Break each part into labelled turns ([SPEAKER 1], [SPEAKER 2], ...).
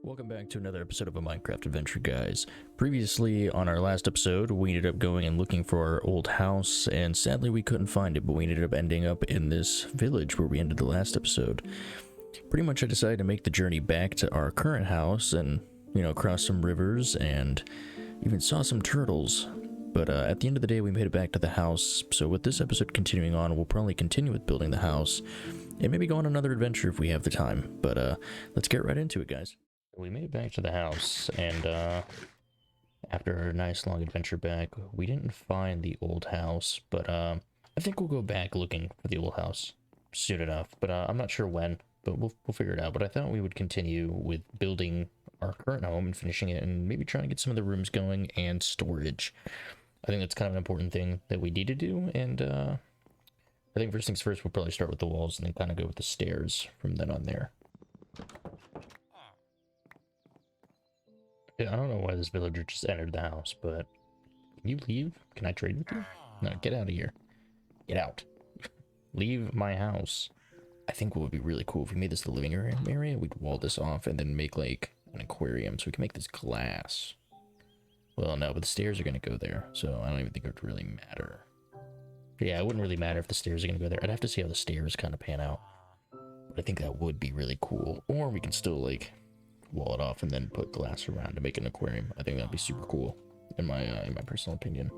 [SPEAKER 1] Welcome back to another episode of a Minecraft Adventure, guys. Previously, on our last episode, we ended up going and looking for our old house, and sadly we couldn't find it, but we ended up ending up in this village where we ended the last episode. Pretty much I decided to make the journey back to our current house and, cross some rivers and even saw some turtles. But at the end of the day, we made it back to the house, so with this episode continuing on, we'll probably continue with building the house, and maybe go on another adventure if we have the time. But let's get right into it, guys. We made it back to the house, and after a nice long adventure back, we didn't find the old house, but I think we'll go back looking for the old house soon enough, but I'm not sure when, but we'll figure it out. But I thought we would continue with building our current home and finishing it, and maybe trying to get some of the rooms going and storage. I think that's kind of an important thing that we need to do, and I think first things first, we'll probably start with the walls and then kind of go with the stairs from then on there. I don't know why this villager just entered the house, but can you leave? Can I trade with you? No, get out of here. Get out. Leave my house. I think what would be really cool if we made this the living area, we'd wall this off and then make like an aquarium so we can make this glass. Well, no, but the stairs are going to go there, so I don't even think it would really matter. Yeah, it wouldn't really matter if the stairs are going to go there. I'd have to see how the stairs kind of pan out. But I think that would be really cool. Or we can still like wall it off and then put glass around to make an aquarium. I think that'd be super cool in my personal opinion.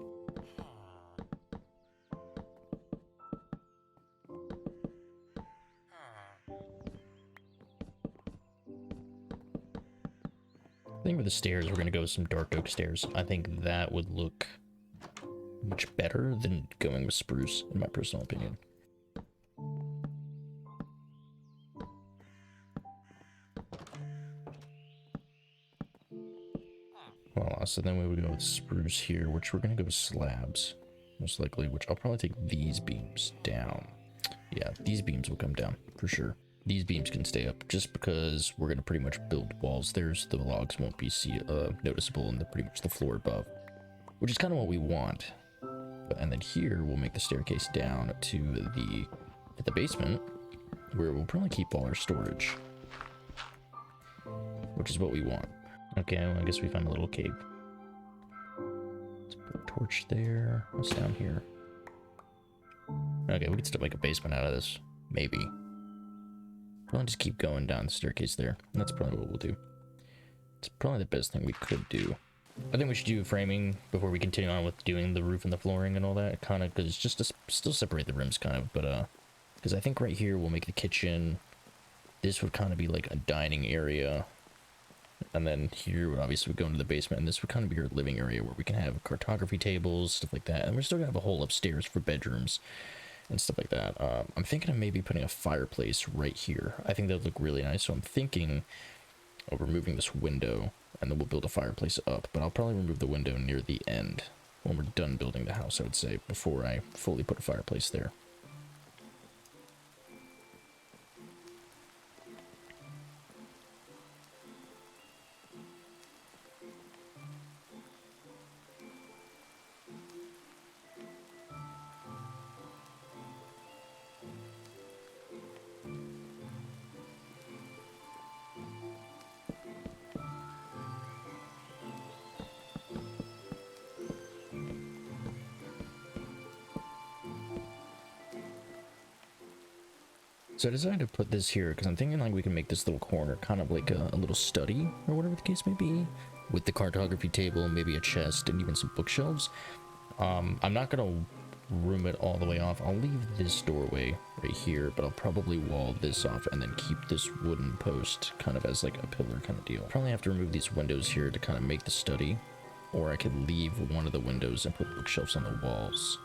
[SPEAKER 1] I think with the stairs we're gonna go with some dark oak stairs. I think that would look much better than going with spruce in my personal opinion. Well, so then we would go with spruce here, which we're going to go with slabs, most likely, which I'll probably take these beams down. Yeah, these beams will come down, for sure. These beams can stay up, just because we're going to pretty much build walls there, so the logs won't be noticeable in pretty much the floor above, which is kind of what we want. And then here, we'll make the staircase down to the basement, where we'll probably keep all our storage, which is what we want. Okay, well, I guess we found a little cave. Let's put a torch there. What's down here? Okay, we can still make a basement out of this. Maybe. Probably just keep going down the staircase there. And that's probably what we'll do. It's probably the best thing we could do. I think we should do framing before we continue on with doing the roof and the flooring and all that. Kind of, because just to still separate the rooms, kind of. But, because I think right here we'll make the kitchen. This would kind of be like a dining area. And then here would obviously go into the basement, and this would kind of be our living area where we can have cartography tables, stuff like that. And we're still gonna have a hole upstairs for bedrooms and stuff like that. I'm thinking of maybe putting a fireplace right here. I think that would look really nice. So I'm thinking of removing this window, and then we'll build a fireplace up. But I'll probably remove the window near the end when we're done building the house, I would say, before I fully put a fireplace there. So I decided to put this here because I'm thinking like we can make this little corner kind of like a little study or whatever the case may be, with the cartography table, maybe a chest, and even some bookshelves. I'm not gonna room it all the way off. I'll leave this doorway right here, but I'll probably wall this off and then keep this wooden post kind of as like a pillar kind of deal. Probably have to remove these windows here to kind of make the study, or I could leave one of the windows and put bookshelves on the walls,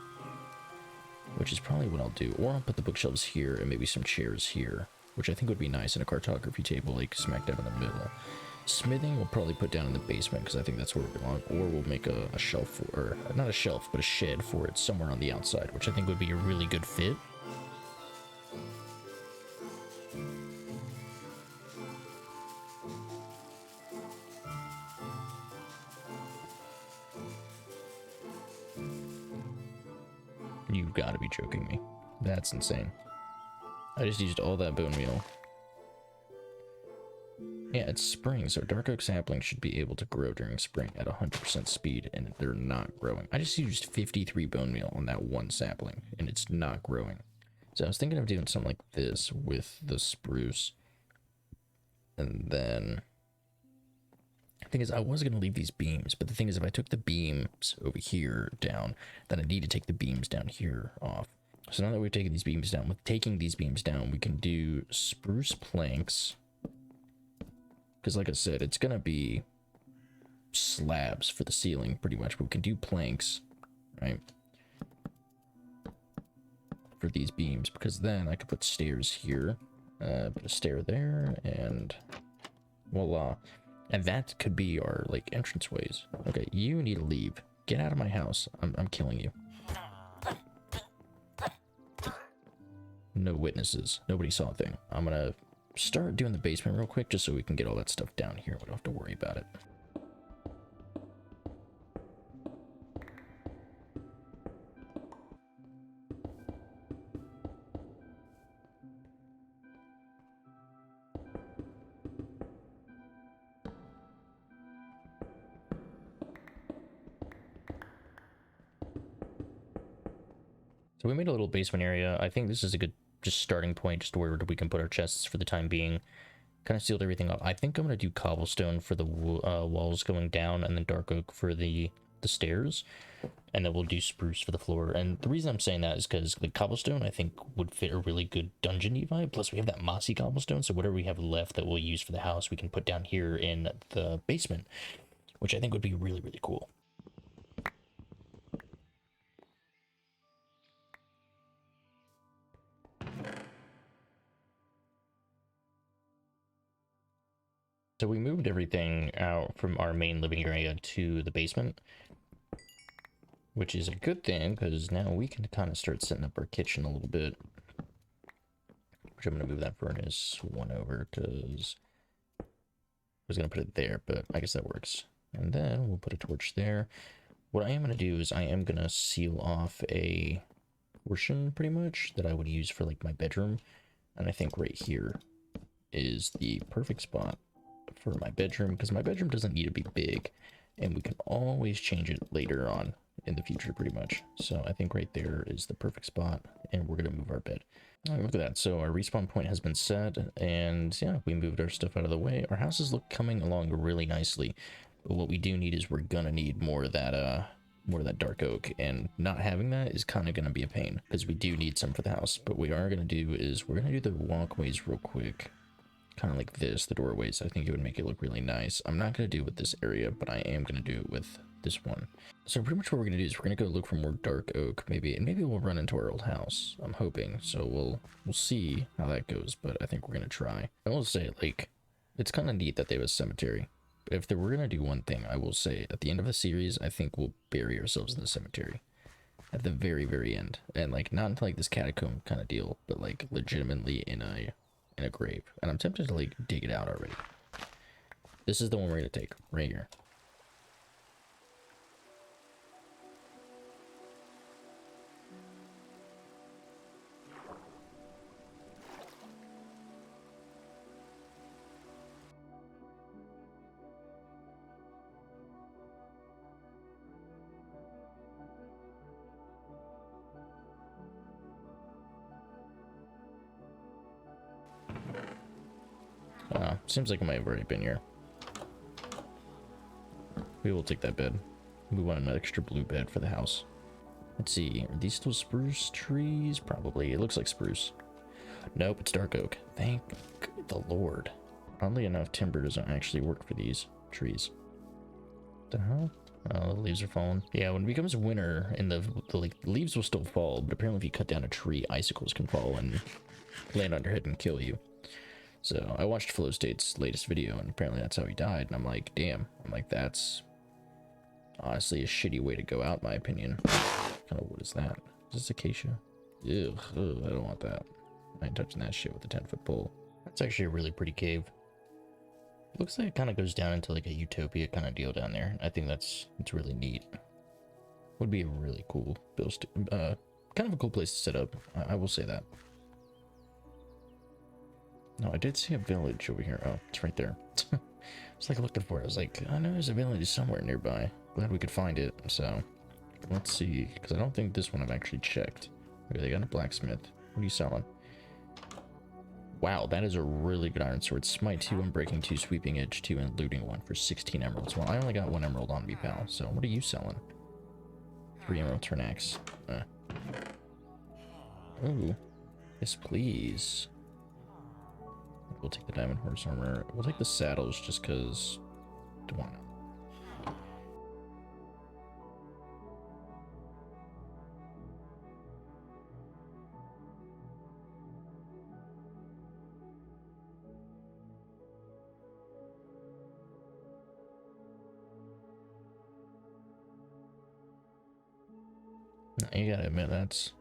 [SPEAKER 1] which is probably what I'll do. Or I'll put the bookshelves here and maybe some chairs here, which I think would be nice, in a cartography table like smack dab in the middle. Smithing we'll probably put down in the basement because I think that's where we belong, or we'll make a shelf, or not a shelf, but a shed for it somewhere on the outside, which I think would be a really good fit. You've got to be joking me. That's insane. I just used all that bone meal. Yeah, it's spring, so dark oak saplings should be able to grow during spring at 100% speed, and they're not growing. I just used 53 bone meal on that one sapling, and it's not growing. So I was thinking of doing something like this with the spruce. And then the thing is, I was going to leave these beams, but the thing is, if I took the beams over here down, then I need to take the beams down here off. So now that we've taken these beams down, with taking these beams down, we can do spruce planks. Because like I said, it's going to be slabs for the ceiling pretty much, but we can do planks, right? For these beams, because then I could put stairs here, put a stair there, and voila. And that could be our like entranceways. Okay, you need to leave. Get out of my house. I'm killing you. No witnesses. Nobody saw a thing. I'm gonna start doing the basement real quick just so we can get all that stuff down here. We don't have to worry about it. So we made a little basement area. I think this is a good just starting point, just where we can put our chests for the time being. Kind of sealed everything up. I think I'm going to do cobblestone for the walls going down, and then dark oak for the stairs. And then we'll do spruce for the floor. And the reason I'm saying that is because the cobblestone, I think, would fit a really good dungeon-y vibe. Plus, we have that mossy cobblestone, so whatever we have left that we'll use for the house, we can put down here in the basement, which I think would be really, really cool. So we moved everything out from our main living area to the basement, which is a good thing because now we can kind of start setting up our kitchen a little bit. Which I'm going to move that furnace one over because I was going to put it there, but I guess that works. And then we'll put a torch there. What I am going to do is I am going to seal off a portion pretty much that I would use for like my bedroom. And I think right here is the perfect spot for my bedroom because my bedroom doesn't need to be big and we can always change it later on in the future pretty much. So I think right there is the perfect spot and we're going to move our bed. All right, look at that. So our respawn point has been set and yeah, we moved our stuff out of the way. Our houses look coming along really nicely. But what we do need is we're going to need more of that dark oak, and not having that is kind of going to be a pain because we do need some for the house. But what we are going to do is we're going to do the walkways real quick. Kind of like this, the doorways. I think it would make it look really nice. I'm not going to do it with this area, but I am going to do it with this one. So pretty much what we're going to do is we're going to go look for more dark oak, maybe, and maybe we'll run into our old house. I'm hoping. So we'll see how that goes, but I think we're going to try. I will say, like, it's kind of neat that they have a cemetery. But if we're going to do one thing, I will say, at the end of the series, I think we'll bury ourselves in the cemetery. At the very, very end. And, like, not into, like, this catacomb kind of deal, but, like, legitimately in a grave, and I'm tempted to like dig it out already. This is the one we're gonna take right here. Seems like it might have already been here. We will take that bed. We want an extra blue bed for the house. Let's see, are these still spruce trees? Probably. It looks like spruce. Nope, it's dark oak. Thank the Lord. Oddly enough, timber doesn't actually work for these trees. What the hell? Oh, the leaves are falling. Yeah, when it becomes winter, and the leaves will still fall, but apparently if you cut down a tree, icicles can fall and land on your head and kill you. So I watched Flow State's latest video, and apparently that's how he died. And I'm like, damn. I'm like, that's honestly a shitty way to go out, in my opinion. Kind of, what is that? Is this acacia? Ugh, I don't want that. I ain't touching that shit with a 10-foot pole. That's actually a really pretty cave. Looks like it kind of goes down into like a utopia kind of deal down there. I think it's really neat. Would be a really cool build, kind of a cool place to set up. I will say that. No, I did see a village over here. Oh, it's right there. It's like looking for it. I was like, I know there's a village somewhere nearby. Glad we could find it. So let's see, because I don't think this one I've actually checked. Okay, they got a blacksmith. What are you selling? Wow, that is a really good iron sword. Smite 2, Unbreaking 2, Sweeping Edge 2, and Looting 1 for 16 emeralds. Well, I only got 1 emerald on me, pal. So what are you selling? 3 emerald turn axe. Ooh. Yes, please. We'll take the diamond horse armor. We'll take the saddles just because. Why not? You gotta admit, that's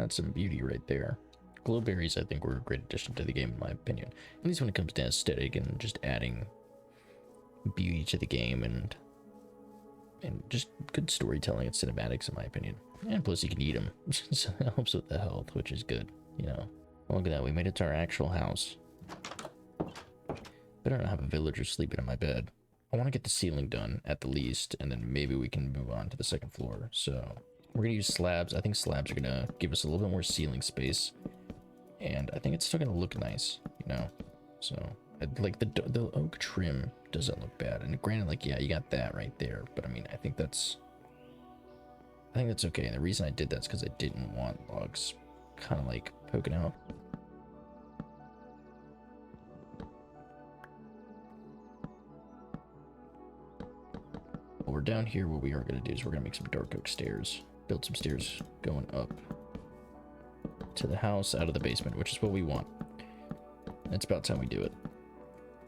[SPEAKER 1] some beauty right there. Glowberries, I think, were a great addition to the game, in my opinion. At least when it comes to aesthetic and just adding beauty to the game and just good storytelling and cinematics, in my opinion. And plus, you can eat them, so it helps with the health, which is good, you know. Well, look at that, we made it to our actual house. Better not have a villager sleeping in my bed. I want to get the ceiling done, at the least, and then maybe we can move on to the second floor. So we're going to use slabs. I think slabs are going to give us a little bit more ceiling space. And I think it's still going to look nice, you know? So, like, the oak trim doesn't look bad. And granted, like, yeah, you got that right there. But, I mean, I think that's okay. And the reason I did that is because I didn't want logs kind of, like, poking out. Well, we're down here. What we are going to do is we're going to make some dark oak stairs. Build some stairs going up to the house out of the basement, which is what we want. It's about time we do it.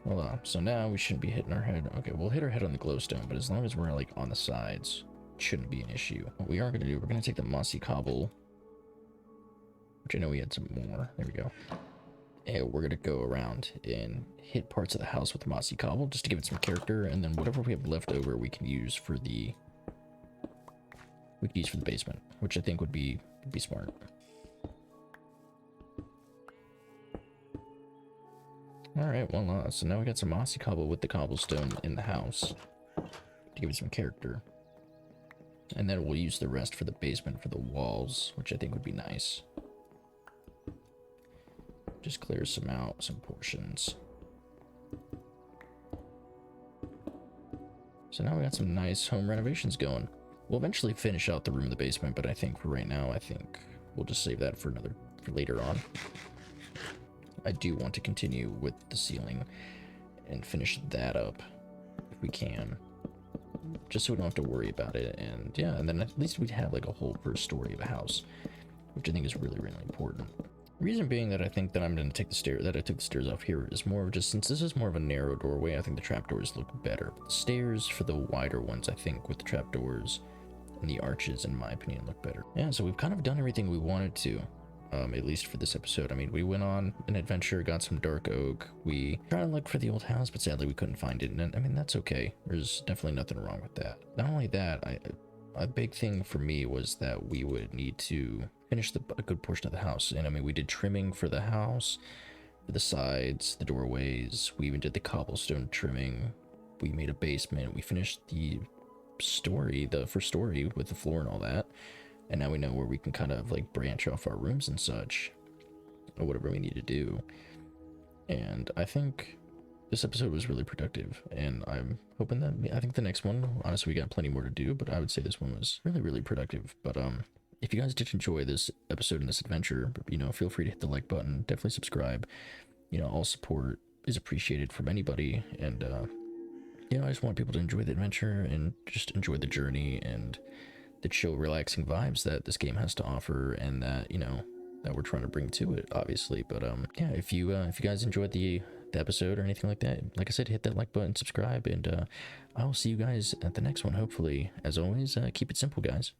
[SPEAKER 1] Voila. So now we shouldn't be hitting our head. Okay, we'll hit our head on the glowstone, but as long as we're like on the sides, it shouldn't be an issue. What we are going to do, we're going to take the mossy cobble, which I know we had some more. There we go. And we're going to go around and hit parts of the house with the mossy cobble just to give it some character, and then whatever we have left over we can use for the basement, which I think would be smart. Alright, well, so now we got some mossy cobble with the cobblestone in the house to give it some character. And then we'll use the rest for the basement for the walls, which I think would be nice. Just clear some portions. So now we got some nice home renovations going. We'll eventually finish out the room in the basement, but I think for right now, I think we'll just save that for later on. I do want to continue with the ceiling and finish that up if we can, just so we don't have to worry about it. And yeah, and then at least we'd have like a whole first story of a house, which I think is really, really important. Reason being that I think that I'm going to take the stairs, that I took the stairs off here, is more of just, since this is more of a narrow doorway, I think the trapdoors look better. The stairs for the wider ones, I think, with the trapdoors and the arches, in my opinion, look better. Yeah, so we've kind of done everything we wanted to. At least for this episode. I mean, we went on an adventure, got some dark oak. We tried to look for the old house, but sadly we couldn't find it. And I mean, that's okay. There's definitely nothing wrong with that. Not only that, a big thing for me was that we would need to finish a good portion of the house. And I mean, we did trimming for the house, for the sides, the doorways. We even did the cobblestone trimming. We made a basement. We finished the first story with the floor and all that. And now we know where we can kind of like branch off our rooms and such, or whatever we need to do. And I think this episode was really productive, and I'm hoping that, I think the next one, honestly, we got plenty more to do, but I would say this one was really, really productive. But if you guys did enjoy this episode and this adventure, you know, feel free to hit the like button, definitely subscribe. You know, all support is appreciated from anybody, and you know, I just want people to enjoy the adventure and just enjoy the journey and the chill, relaxing vibes that this game has to offer, and that, you know, that we're trying to bring to it, obviously. But yeah, if you guys enjoyed the episode or anything like that, like I said, hit that like button, subscribe, and I will see you guys at the next one, hopefully. As always, keep it simple, guys.